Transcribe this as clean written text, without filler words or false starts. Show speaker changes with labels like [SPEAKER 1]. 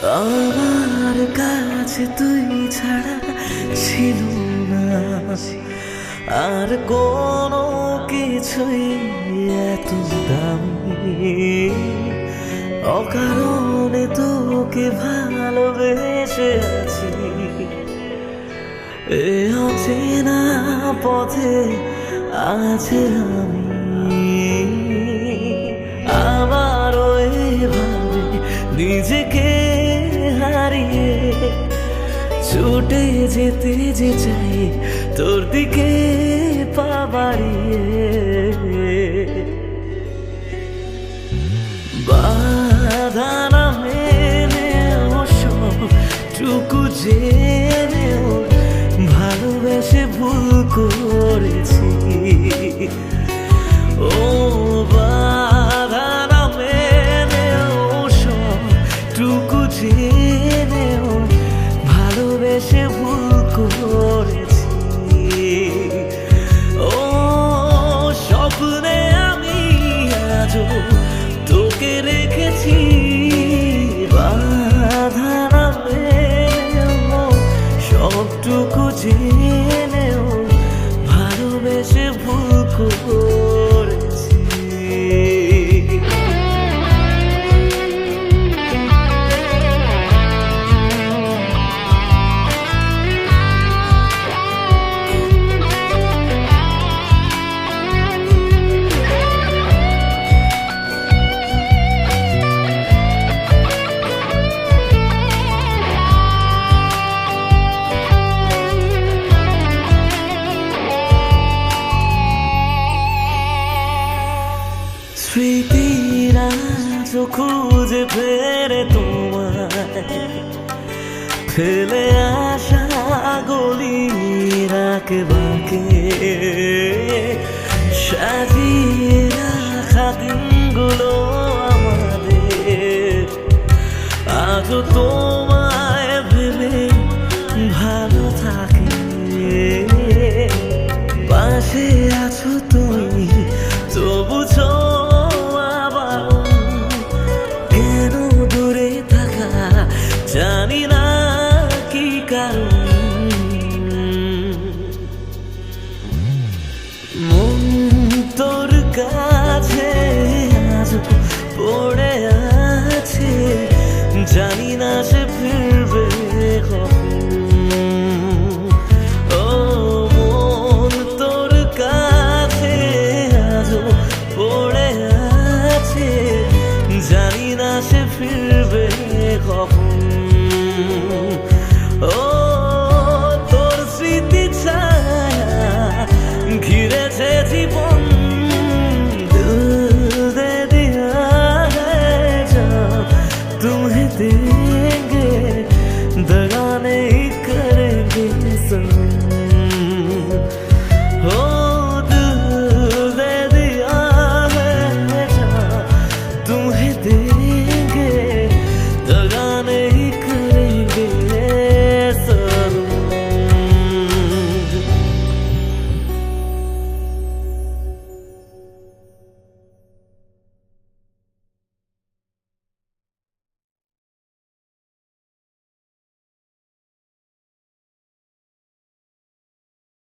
[SPEAKER 1] আমার কাছে তুই ছাড়া ছিল না আর কোনো কিছুই এত দামি। অকারণে তোকে ভালোবেসে আছি, এ অচেনা পথে আছে আমি। আবারও এভাবে নিজেকে হারিয়ে ছুটে যেতে যে চাই তোর দিকে পা বাড়িয়ে। বাধা না মেনেও সবটুকু জেনেও ভালোবেসে ভুল করেছি। ও বাধা না মেনেও সবটুকু জেনেও ভালোবেসে ভুল করেছি। ও স্বপ্নে আমি আজও তোকে রেখেছি। বাধা না মেনেও সবটুকু জেনেও ভালোবেসে ভুল করেছি। স্মৃতিরা তো খুঁজে ফেরে তোমায়, ফেলে আসা গলিরাকে বাঁকে সাজিয়ে রাখা দিনগুলো আমাদের আজও তো